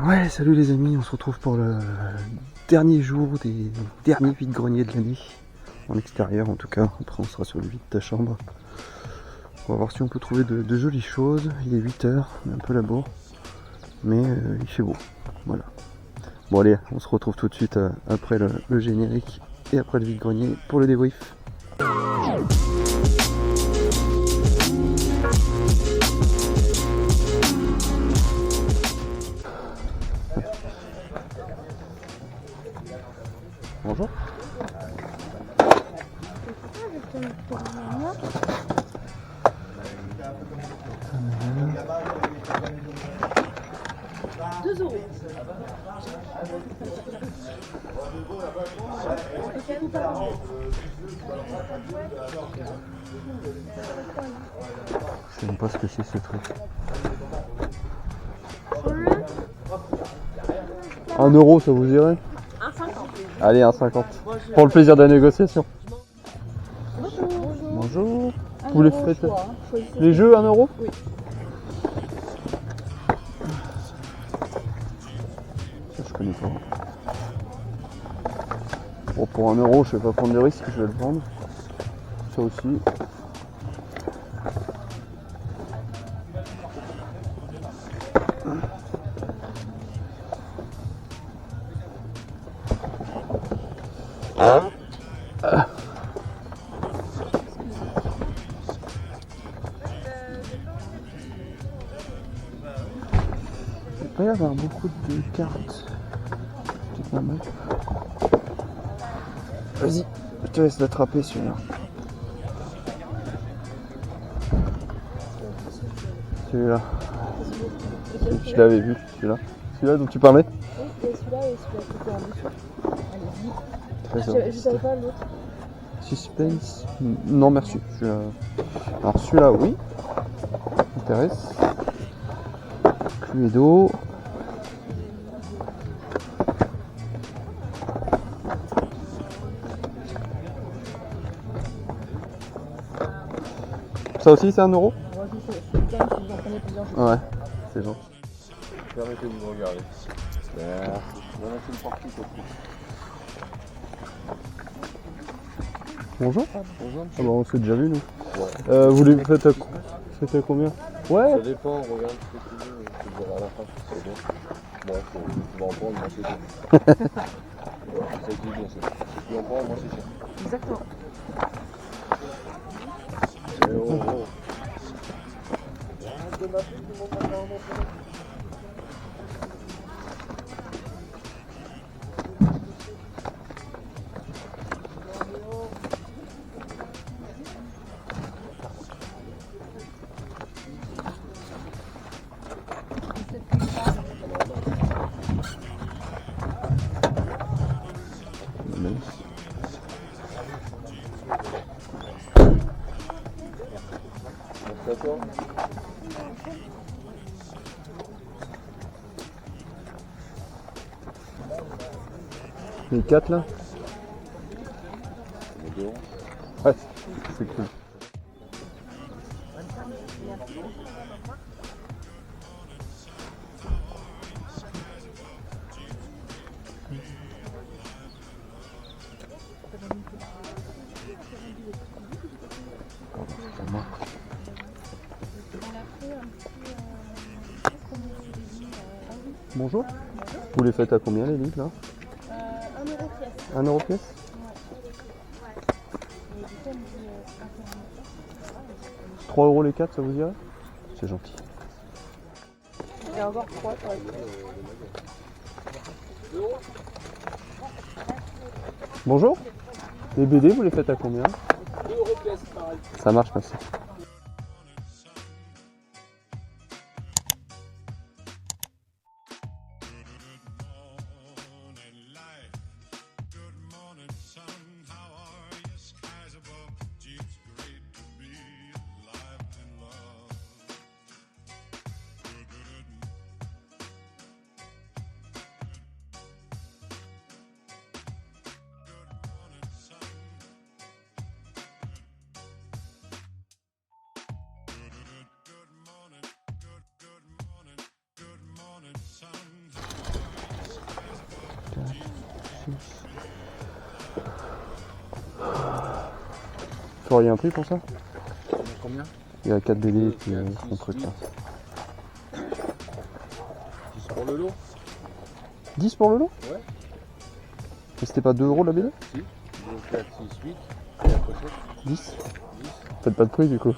Ouais, salut les amis, on se retrouve pour le dernier jour des derniers vide-greniers de l'année. En extérieur en tout cas, après on sera sur le vide de ta chambre. On va voir si on peut trouver de jolies choses. Il est 8h, on est un peu labour, mais il fait beau. Voilà. Bon allez, on se retrouve tout de suite après le générique et après le vide-grenier pour le débrief. Bonjour. Je sais même pas ce que c'est ce truc. 1 euro, ça vous irait? 1,50. Allez, 1,50. Pour le plaisir de la négociation. Bonjour. Vous les faites les jeux 1 euro? Oui. Ça, je connais pas. Bon, pour 1 euro, je vais pas prendre de risque, je vais le prendre. Ça aussi. Il peut y avoir beaucoup de cartes. C'est pas mal. Vas-y, je te laisse l'attraper celui-là. Celui-là. Je l'avais vu, celui-là. Celui-là dont tu parlais? Oui, c'était celui-là et celui-là qui était en dessous. Allez-y. Je savais pas l'autre. Suspense. Non merci. Alors celui-là oui. M'intéresse. Cluedo. Ça aussi c'est 1 euro? Moi aussi c'est bien si vous en prenez plusieurs jours. Ouais, c'est gentil. Permettez de me regarder. Merci. Merci le parti surtout. Bonjour. Bonjour. Ah bah on s'est déjà vu nous. Ouais. Vous les faites à combien? Ouais. Ça dépend, regarde ce que tu veux. Je te dirai à la fin si c'est bon. Moi, tu vas en prendre, moi c'est cher. Ouais, c'est ça qui est bien ça. Tu vas en prendre, moi c'est cher. Exactement. Eh oh oh. Merci à toi. Les 4 là? Les deux. Ouais, c'est cool. Bonjour. Vous les faites à combien les livres là? 1 euro pièce. 1 euro pièce? Et du coup, elle me dit 3 euros les 4, ça vous irait? C'est gentil. il y a encore 3 sur la Bonjour. Les BD, vous les faites à combien? 2 euros pièce, pareil. Ça marche, merci. Tu aurais un prix pour ça? Combien? Il y a 4 BD et puis son truc là. 10 pour le lot? 10 pour le lot? Ouais. Et c'était pas 2 € la BD? Si. 2, 4, 6, 8. Et la pochette? 10? 10. Faites pas de prix du coup.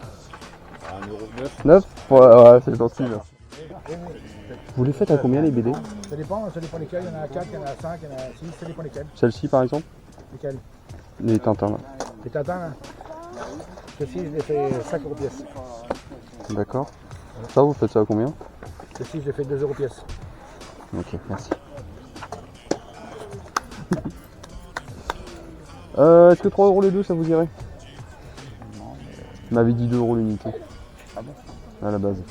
1,9 €. 9? Ouais, c'est gentil là. Vous les faites à combien les BD? Ça dépend lesquels. Il y en a 4, il y en a 5, il y en a 6, ça dépend lesquels. Celle-ci par exemple? Lesquels? Les Tintins là. Les Tintins là. Ceci, je les fais 5 € pièce. D'accord. Ça, vous faites ça à combien? Ceci, je les fais 2 € pièce. Ok, merci. Est-ce que 3 € les deux ça vous irait? Non, mais. Vous m'avez dit 2 € l'unité. Ah bon? À la base.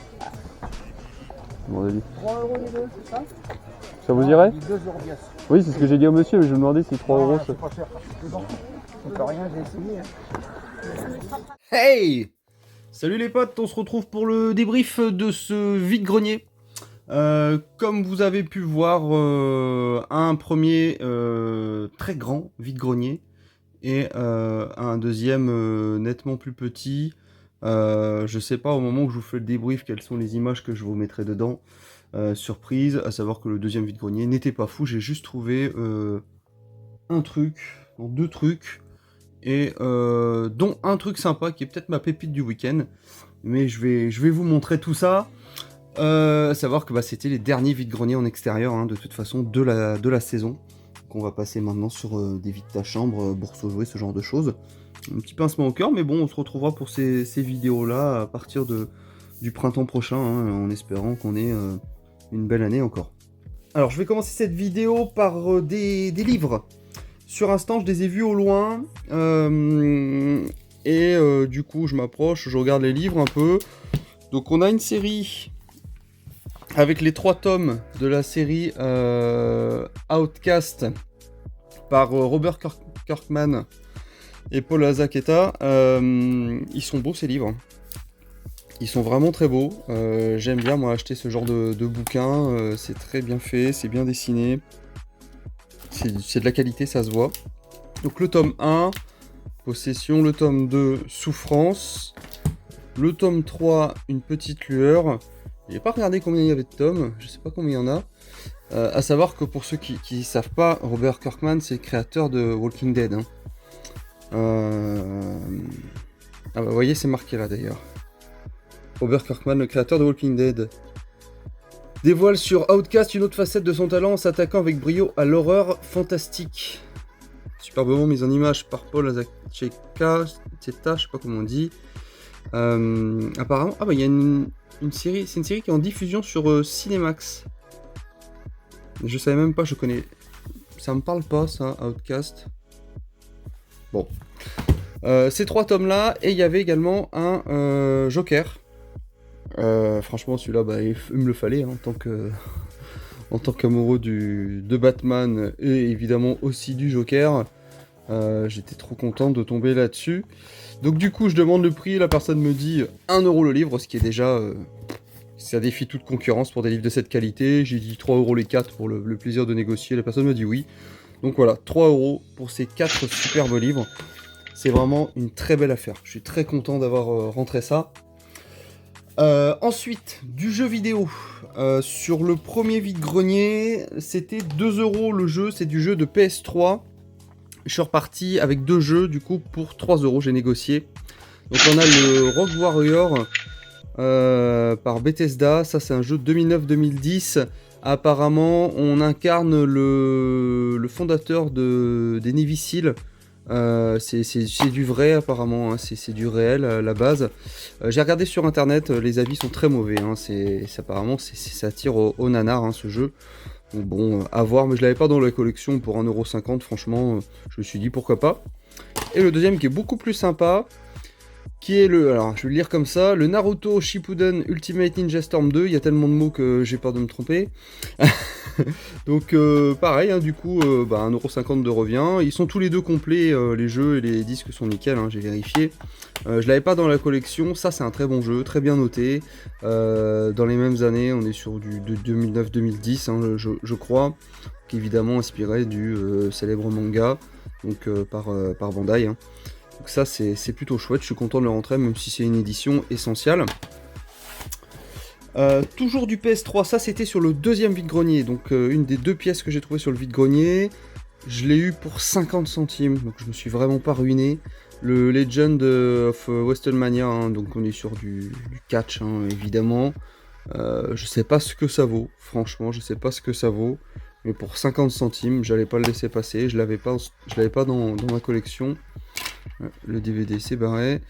Mon avis. 3 € les deux, c'est ça? Ça vous irait? 2 € pièce. Oui, c'est ce que j'ai dit au monsieur, mais je me demandais si 3 € ça... C'est pas cher. C'est bon. Ça peut rien, j'ai essayé. Hein. Hey! Salut les potes, on se retrouve pour le débrief de ce vide-grenier. Comme vous avez pu voir, un premier très grand vide-grenier et un deuxième nettement plus petit. Je sais pas au moment où je vous fais le débrief quelles sont les images que je vous mettrai dedans. Surprise, à savoir que le deuxième vide-grenier n'était pas fou, j'ai juste trouvé un truc, non, 2 trucs, et dont un truc sympa qui est peut-être ma pépite du week-end, mais je vais vous montrer tout ça. À savoir que bah, c'était les derniers vide-greniers en extérieur, hein, de toute façon, de la saison. Donc on va passer maintenant sur des vides ta chambre, bourse aux jouets, ce genre de choses. Un petit pincement au cœur, mais bon, on se retrouvera pour ces vidéos-là à partir du printemps prochain, hein, en espérant qu'on ait une belle année encore. Alors, je vais commencer cette vidéo par des livres. Sur instant, je les ai vus au loin, et du coup, je m'approche, je regarde les livres un peu. Donc, on a une série avec les 3 tomes de la série Outcast par Robert Kirkman et Paul Azaceta. Ils sont beaux ces livres. Ils sont vraiment très beaux. J'aime bien moi acheter ce genre de bouquins. C'est très bien fait, c'est bien dessiné. C'est de la qualité, ça se voit. Donc le tome 1, Possession. Le tome 2, Souffrance. Le tome 3, Une petite lueur. J'ai pas regardé combien il y avait de tomes, je sais pas combien il y en a. À savoir que pour ceux qui savent pas, Robert Kirkman c'est le créateur de Walking Dead. Hein. Ah bah vous voyez c'est marqué là d'ailleurs. Robert Kirkman, le créateur de Walking Dead, dévoile sur Outcast une autre facette de son talent en s'attaquant avec brio à l'horreur fantastique. Superbement mise en image par Paul Azaceta, je sais pas comment on dit. Apparemment, ah bah il y a une série, c'est une série qui est en diffusion sur Cinemax. Je savais même pas, je connais. Ça me parle pas ça, Outcast. Bon. Ces 3 tomes là, et il y avait également un Joker. Franchement celui-là, bah, il me le fallait hein, en tant qu'amoureux de Batman et évidemment aussi du Joker. J'étais trop content de tomber là-dessus. Donc du coup je demande le prix, la personne me dit 1 € le livre, ce qui est déjà... ça défie toute concurrence pour des livres de cette qualité. J'ai dit 3 € les 4 pour le plaisir de négocier, la personne me dit oui. Donc voilà, 3 € pour ces 4 superbes livres. C'est vraiment une très belle affaire. Je suis très content d'avoir rentré ça. Ensuite, du jeu vidéo. Sur le premier vide-grenier, c'était 2 € le jeu, c'est du jeu de PS3. Je suis reparti avec 2 jeux, du coup, pour 3 €, j'ai négocié. Donc on a le Rogue Warrior par Bethesda, ça c'est un jeu de 2009-2010. Apparemment, on incarne le fondateur des Navy Seals. C'est du vrai apparemment, hein, c'est du réel à la base. J'ai regardé sur internet, les avis sont très mauvais, hein, apparemment ça tire au nanar hein, ce jeu. Donc bon, à voir, mais je l'avais pas dans la collection pour 1,50 €, franchement, je me suis dit pourquoi pas. Et le deuxième qui est beaucoup plus sympa, qui est alors je vais le lire comme ça, le Naruto Shippuden Ultimate Ninja Storm 2, il y a tellement de mots que j'ai peur de me tromper. Donc pareil, hein, du coup, 1,50 € de revient. Ils sont tous les deux complets, les jeux et les disques sont nickel, hein, j'ai vérifié. Je l'avais pas dans la collection, ça c'est un très bon jeu, très bien noté. Dans les mêmes années, on est sur de 2009-2010, hein, je crois. qui est évidemment inspiré du célèbre manga donc, par Bandai. Hein. Donc ça c'est plutôt chouette, je suis content de le rentrer même si c'est une édition essentielle. Toujours du PS3, ça c'était sur le deuxième vide-grenier, donc une des 2 pièces que j'ai trouvées sur le vide-grenier, je l'ai eu pour 50 centimes, donc je me suis vraiment pas ruiné. Le Legend of WrestleMania, hein, donc on est sur du catch hein, évidemment. Je sais pas ce que ça vaut, franchement je sais pas ce que ça vaut, mais pour 50 centimes j'allais pas le laisser passer, je l'avais pas dans ma collection. Le DVD s'est barré.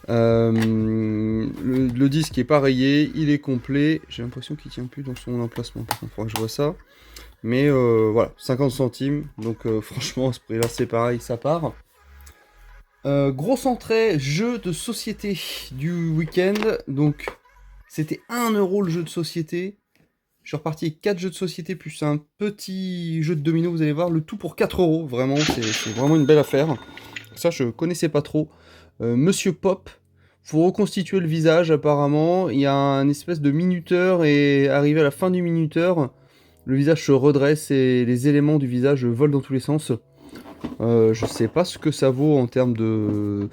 Le disque est pas rayé, il est complet. J'ai l'impression qu'il tient plus dans son emplacement. Par contre, il faudra que je vois ça. Mais voilà, 50 centimes. Donc franchement, à ce prix-là, c'est pareil, ça part. Grosse entrée, jeu de société du week-end. Donc, c'était 1 € le jeu de société. Je suis reparti avec 4 jeux de société plus un petit jeu de domino, vous allez voir. Le tout pour 4 €. Vraiment, c'est vraiment une belle affaire. Ça, je connaissais pas trop. Monsieur Pop, faut reconstituer le visage apparemment. Il y a un espèce de minuteur et arrivé à la fin du minuteur, le visage se redresse et les éléments du visage volent dans tous les sens. Je sais pas ce que ça vaut en termes de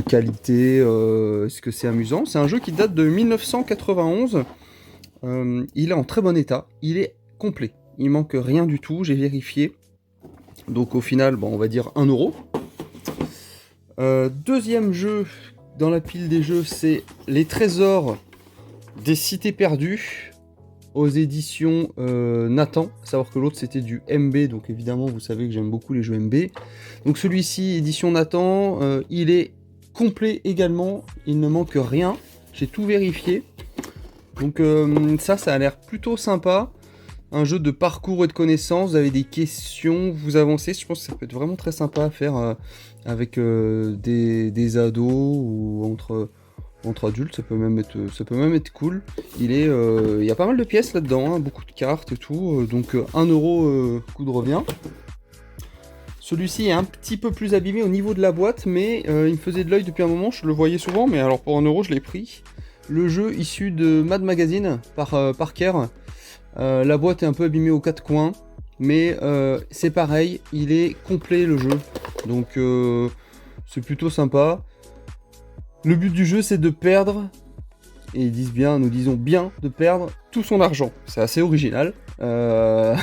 qualité. Est-ce que c'est amusant? C'est un jeu qui date de 1991. Il est en très bon état. Il est complet. Il manque rien du tout. J'ai vérifié. Donc au final, bon, on va dire 1 €. Deuxième jeu dans la pile des jeux, c'est Les Trésors des Cités Perdues aux éditions Nathan. À savoir que l'autre c'était du MB, donc évidemment vous savez que j'aime beaucoup les jeux MB. Donc celui-ci, édition Nathan, il est complet également, il ne manque rien, j'ai tout vérifié. Donc ça a l'air plutôt sympa. Un jeu de parcours et de connaissances, vous avez des questions, vous avancez, je pense que ça peut être vraiment très sympa à faire avec des ados ou entre adultes, ça peut même être cool. Il y a pas mal de pièces là-dedans, hein, beaucoup de cartes et tout, donc 1 € coup de revient. Celui-ci est un petit peu plus abîmé au niveau de la boîte, mais il me faisait de l'œil depuis un moment, je le voyais souvent, mais alors pour 1 € je l'ai pris. Le jeu issu de Mad Magazine par Parker. La boîte est un peu abîmée aux 4 coins, mais c'est pareil, il est complet le jeu, donc c'est plutôt sympa. Le but du jeu c'est de perdre, et ils disent bien, nous disons bien, de perdre tout son argent. C'est assez original. Voilà.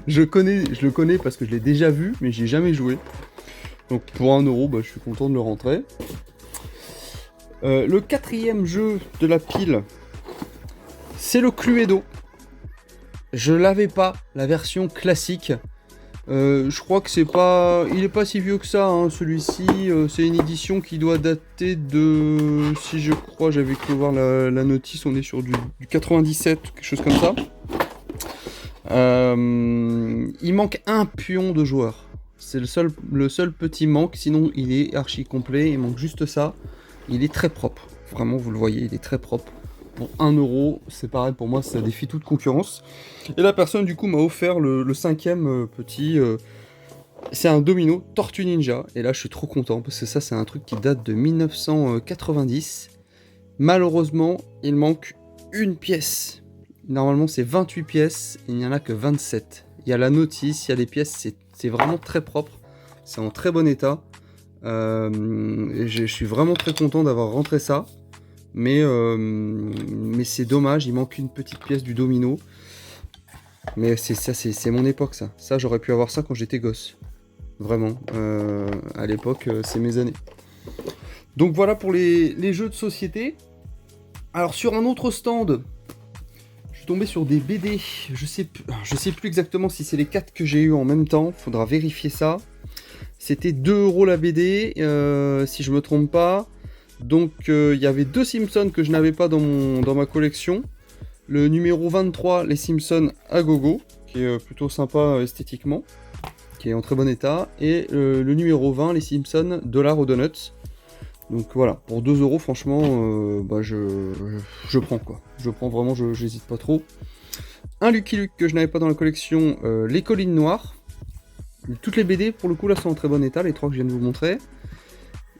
Je le connais parce que je l'ai déjà vu, mais j'ai jamais joué. Donc pour 1 €, bah, je suis content de le rentrer. Le 4e jeu de la pile, c'est le Cluedo. Je l'avais pas, la version classique. Je crois que il est pas si vieux que ça, hein, celui-ci. C'est une édition qui doit dater de... Si je crois, j'avais cru voir la notice, on est sur du 97, quelque chose comme ça. Il manque un pion de joueur. C'est le seul petit manque, sinon il est archi complet, il manque juste ça. Il est très propre, vraiment vous le voyez, il est très propre. Pour 1 €, c'est pareil pour moi, ça défie toute concurrence. Et la personne du coup m'a offert le 5e petit, c'est un domino Tortue Ninja. Et là je suis trop content parce que ça c'est un truc qui date de 1990. Malheureusement il manque une pièce. Normalement c'est 28 pièces, il n'y en a que 27. Il y a la notice, il y a les pièces, c'est vraiment très propre. C'est en très bon état. Et je suis vraiment très content d'avoir rentré ça. Mais c'est dommage, il manque une petite pièce du domino. Mais c'est mon époque ça. Ça j'aurais pu avoir ça quand j'étais gosse. Vraiment. À l'époque, c'est mes années. Donc voilà pour les jeux de société. Alors sur un autre stand, je suis tombé sur des BD. Je sais plus exactement si c'est les 4 que j'ai eu en même temps. Faudra vérifier ça. C'était 2 € la BD, si je me trompe pas. Donc il y avait 2 Simpsons que je n'avais pas dans ma collection. Le numéro 23, les Simpsons à gogo, qui est plutôt sympa esthétiquement, qui est en très bon état. Et le numéro 20, les Simpsons $ aux Donuts. Donc voilà, pour 2 € franchement, bah, je prends quoi. Je prends vraiment, j'hésite pas trop. Un Lucky Luke que je n'avais pas dans la collection, Les Collines Noires. Toutes les BD pour le coup là sont en très bon état, les 3 que je viens de vous montrer.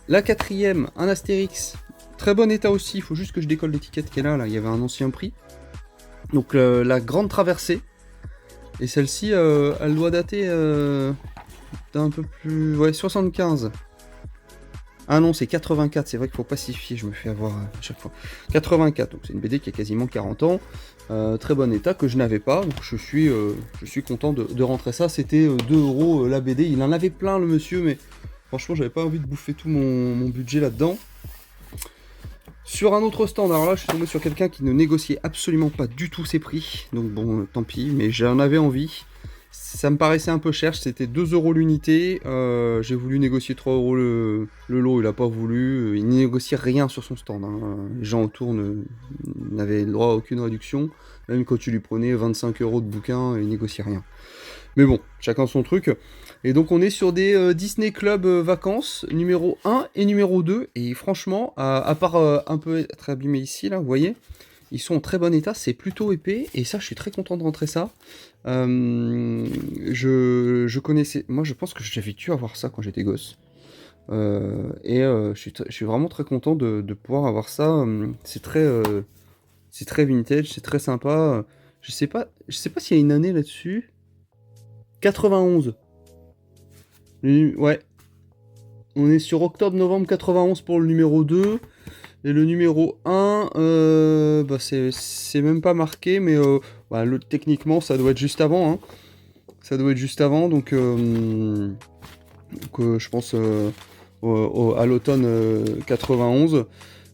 La 4e, un Astérix, très bon état aussi, il faut juste que je décolle l'étiquette qui est là, il y avait un ancien prix. Donc la Grande Traversée, Et celle-ci, elle doit dater d'un peu plus... Ouais, 75. Ah non, c'est 84, c'est vrai qu'il faut pas s'y fier, je me fais avoir à chaque fois. 84, donc c'est une BD qui a quasiment 40 ans, très bon état, que je n'avais pas, donc je suis content de rentrer ça. C'était 2 € la BD, il en avait plein le monsieur, mais franchement j'avais pas envie de bouffer tout mon budget là-dedans. Sur un autre stand, alors là je suis tombé sur quelqu'un qui ne négociait absolument pas du tout ses prix, donc bon, tant pis, mais j'en avais envie. Ça me paraissait un peu cher, c'était 2 € l'unité, j'ai voulu négocier 3 € le lot, il a pas voulu, il ne négociait rien sur son stand, hein. Les gens autour n'avaient le droit à aucune réduction, même quand tu lui prenais 25 € de bouquin, il négociait rien. Mais bon, chacun son truc. Et donc on est sur des Disney Club vacances, numéro 1 et numéro 2, et franchement, à part un peu être abîmé ici, là, vous voyez, ils sont en très bon état, c'est plutôt épais, et ça, je suis très content de rentrer ça. Je connaissais... Moi, je pense que j'avais dû avoir ça quand j'étais gosse. Je suis vraiment très content de pouvoir avoir ça. C'est très vintage, c'est très sympa. Je sais pas s'il y a une année là-dessus. 91. Ouais. On est sur octobre-novembre 91 pour le numéro 2. Et le numéro 1, bah c'est même pas marqué, mais bah, techniquement ça doit être juste avant. Hein. Ça doit être juste avant, donc je pense à l'automne 91.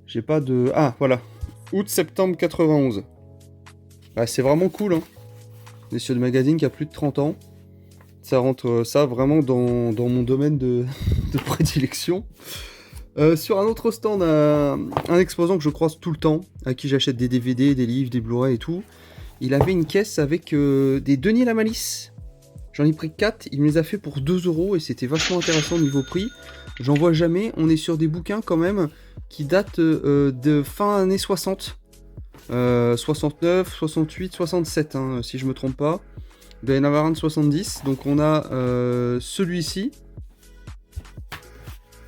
J'ai pas de... Ah, voilà. Août-septembre 91. Bah, c'est vraiment cool. Hein. On est sur des magazines qui a plus de 30 ans. Ça rentre ça vraiment dans mon domaine de prédilection. Sur un autre stand, un exposant que je croise tout le temps, à qui j'achète des DVD, des livres, des Blu-ray et tout, il avait une caisse avec des Denis Lamalice. J'en ai pris 4, il me les a fait pour 2 € et c'était vachement intéressant au niveau prix. J'en vois jamais, on est sur des bouquins quand même qui datent de fin années 60. 69, 68, 67, hein, si je me trompe pas. Il doit y en avoir un de 70, donc on a celui-ci.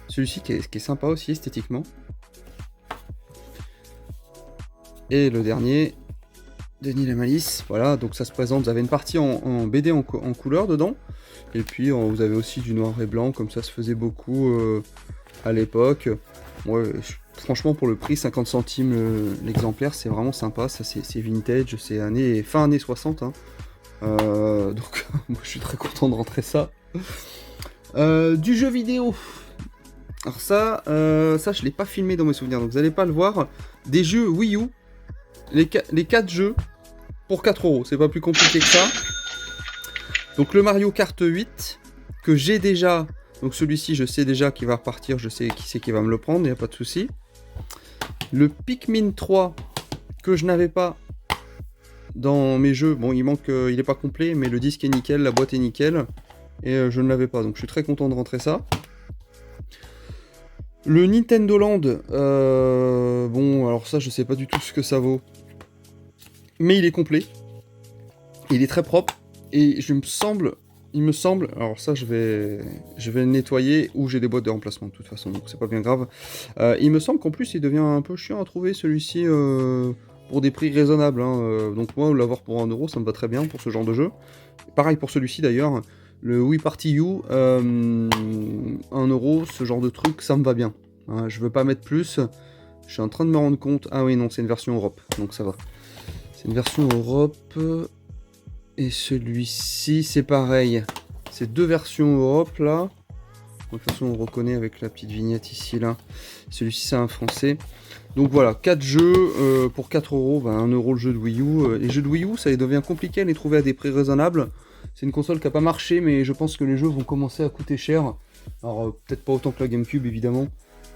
Celui-ci qui est sympa aussi esthétiquement. Et le dernier, Denis Lamalice. Voilà, donc ça se présente. Vous avez une partie en BD en couleur dedans. Et puis vous avez aussi du noir et blanc, comme ça se faisait beaucoup à l'époque. Ouais, franchement, pour le prix, 50 centimes l'exemplaire, c'est vraiment sympa. Ça, c'est vintage, c'est fin années 60. Hein. Donc, moi je suis très content de rentrer ça. Du jeu vidéo. Alors ça je l'ai pas filmé dans mes souvenirs, donc vous allez pas le voir. Des jeux Wii U, les 4 jeux pour 4 €, c'est pas plus compliqué que ça. Donc le Mario Kart 8, que j'ai déjà, donc celui-ci je sais déjà qu'il va repartir, je sais qui c'est qui va me le prendre, il n'y a pas de souci. Le Pikmin 3, que je n'avais pas dans mes jeux, bon il manque, il est pas complet, mais le disque est nickel, la boîte est nickel, et je ne l'avais pas, donc je suis très content de rentrer ça. Le Nintendo Land, bon, alors ça, je sais pas du tout ce que ça vaut. Mais il est complet. Il est très propre. Et il me semble, alors ça, je vais le nettoyer, ou j'ai des boîtes de remplacement de toute façon, donc c'est pas bien grave. Il me semble qu'en plus, il devient un peu chiant à trouver celui-ci pour des prix raisonnables. Hein. Donc moi, l'avoir pour 1 €, ça me va très bien pour ce genre de jeu. Pareil pour celui-ci d'ailleurs. Le Wii Party U, 1 €, ce genre de truc, ça me va bien. Hein, je veux pas mettre plus. Je suis en train de me rendre compte. Ah oui, non, c'est une version Europe, donc ça va. C'est une version Europe. Et celui-ci, c'est pareil. C'est 2 versions Europe, là. De toute façon, on reconnaît avec la petite vignette ici, là. Celui-ci, c'est un français. Donc voilà, 4 jeux pour 4 €. Ben, 1 € le jeu de Wii U. Les jeux de Wii U, ça devient compliqué à les trouver à des prix raisonnables. C'est une console qui n'a pas marché, mais je pense que les jeux vont commencer à coûter cher. Alors, peut-être pas autant que la GameCube, évidemment,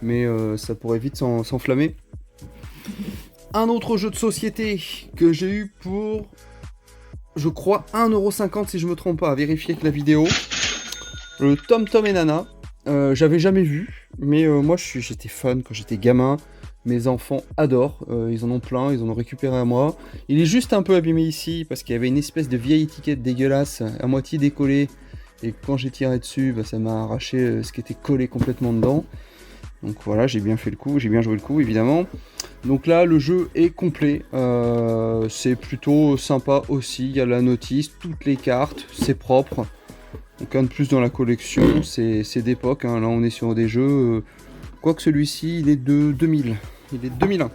mais ça pourrait vite s'enflammer. Un autre jeu de société que j'ai eu pour, je crois, 1,50 € si je me trompe pas, à vérifier avec la vidéo. Le Tom Tom et Nana. J'avais jamais vu, mais moi j'étais fan quand j'étais gamin. Mes enfants adorent, ils en ont plein, ils en ont récupéré à moi. Il est juste un peu abîmé ici parce qu'il y avait une espèce de vieille étiquette dégueulasse à moitié décollée. Et quand j'ai tiré dessus, bah, ça m'a arraché ce qui était collé complètement dedans. Donc voilà, j'ai bien fait le coup, j'ai bien joué le coup évidemment. Donc là le jeu est complet, c'est plutôt sympa aussi, il y a la notice, toutes les cartes, c'est propre. Donc un de plus dans la collection, c'est d'époque, hein. Là on est sur des jeux, quoique celui-ci il est de 2000, il est 2001.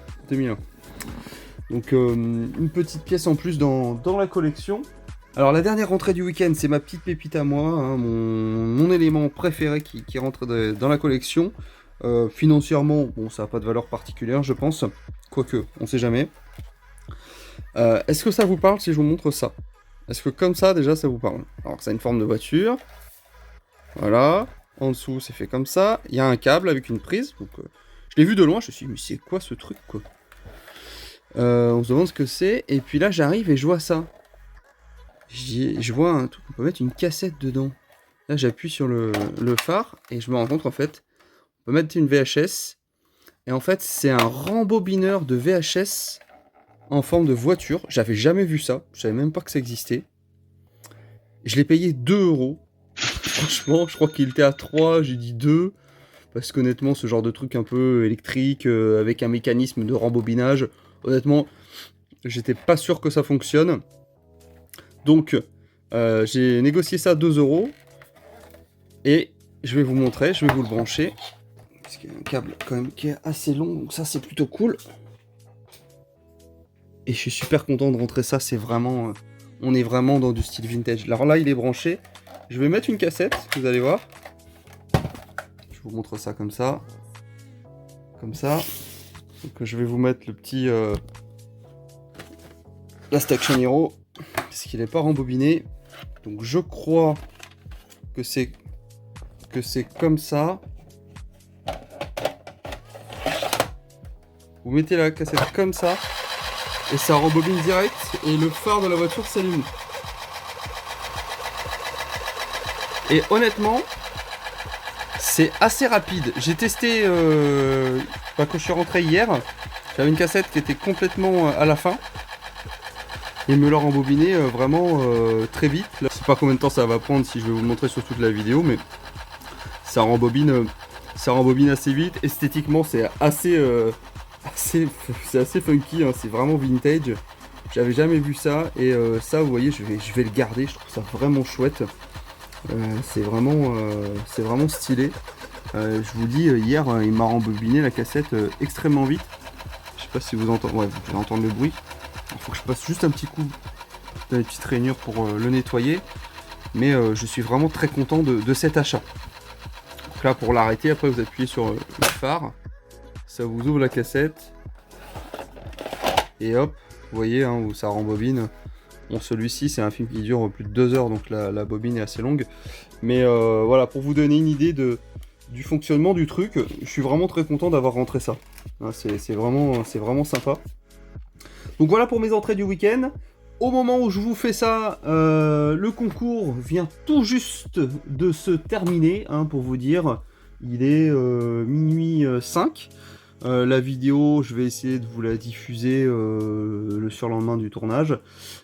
Donc une petite pièce en plus dans la collection. Alors la dernière rentrée du week-end, c'est ma petite pépite à moi, hein, mon élément préféré qui rentre dans la collection. Financièrement, bon, ça n'a pas de valeur particulière, je pense. Quoique, on sait jamais. Est-ce que ça vous parle si je vous montre ça? Est-ce que comme ça, déjà, ça vous parle? Alors, ça a une forme de voiture. Voilà. En dessous, c'est fait comme ça. Il y a un câble avec une prise. Donc, je l'ai vu de loin, je me suis dit, mais c'est quoi ce truc, quoi? On se demande ce que c'est. Et puis là, j'arrive et je vois ça. Je vois un truc, on peut mettre une cassette dedans. Là, j'appuie sur le phare et je me rends compte, en fait, on peut mettre une VHS, et en fait c'est un rembobineur de VHS en forme de voiture. J'avais jamais vu ça, je savais même pas que ça existait. Je l'ai payé 2 €. Franchement, je crois qu'il était à 3, j'ai dit 2, parce qu'honnêtement ce genre de truc un peu électrique, avec un mécanisme de rembobinage, honnêtement, j'étais pas sûr que ça fonctionne. Donc j'ai négocié ça 2 €, et je vais vous montrer, je vais vous le brancher. Parce qu'il y a un câble quand même qui est assez long, donc ça c'est plutôt cool. Et je suis super content de rentrer ça, c'est vraiment... on est vraiment dans du style vintage. Alors là il est branché, je vais mettre une cassette, vous allez voir. Je vous montre ça comme ça. Comme ça. Donc je vais vous mettre le petit... Last Action Hero, parce qu'il n'est pas rembobiné. Donc je crois que c'est comme ça. Vous mettez la cassette comme ça, et ça rembobine direct, et le phare de la voiture s'allume. Et honnêtement, c'est assez rapide. J'ai testé quand je suis rentré hier, j'avais une cassette qui était complètement à la fin, et me l'a rembobiné vraiment très vite. Là, je sais pas combien de temps ça va prendre si je vais vous le montrer sur toute la vidéo, mais ça rembobine assez vite. Esthétiquement, c'est assez funky, hein, c'est vraiment vintage. J'avais jamais vu ça, et ça vous voyez, je vais le garder, je trouve ça vraiment chouette. C'est vraiment stylé. Je vous dis, hier il m'a rembobiné la cassette extrêmement vite. Je sais pas si vous entendez, ouais, vous pouvez entendre le bruit. Il faut que je passe juste un petit coup dans les petites rainures pour le nettoyer, mais je suis vraiment très content de cet achat. Donc là, pour l'arrêter, après vous appuyez sur le phare. Ça vous ouvre la cassette, et hop, vous voyez hein, où ça rembobine. Bon, celui-ci c'est un film qui dure plus de 2 heures, donc la bobine est assez longue, mais voilà, pour vous donner une idée du fonctionnement du truc, je suis vraiment très content d'avoir rentré ça. Hein, c'est vraiment sympa. Donc voilà pour mes entrées du week-end. Au moment où je vous fais ça, le concours vient tout juste de se terminer, hein, pour vous dire. Il est minuit 5. La vidéo, je vais essayer de vous la diffuser le surlendemain du tournage.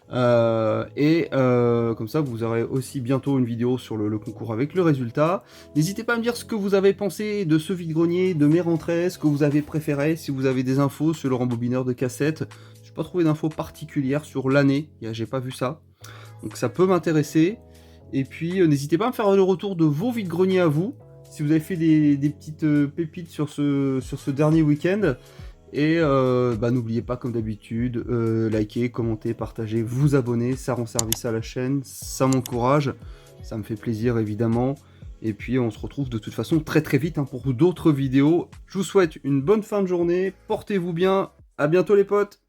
Comme ça, vous aurez aussi bientôt une vidéo sur le concours avec le résultat. N'hésitez pas à me dire ce que vous avez pensé de ce vide-grenier, de mes rentrées, ce que vous avez préféré, si vous avez des infos sur le rembobineur de cassette. Je n'ai pas trouvé d'infos particulières sur l'année, j'ai pas vu ça. Donc ça peut m'intéresser. Et puis n'hésitez pas à me faire le retour de vos vide-greniers à vous. Si vous avez fait des petites pépites sur ce dernier week-end. Et n'oubliez pas, comme d'habitude, likez, commentez, partagez, vous abonner, ça rend service à la chaîne, ça m'encourage, ça me fait plaisir évidemment. Et puis on se retrouve de toute façon très très vite hein, pour d'autres vidéos. Je vous souhaite une bonne fin de journée, portez-vous bien, à bientôt les potes.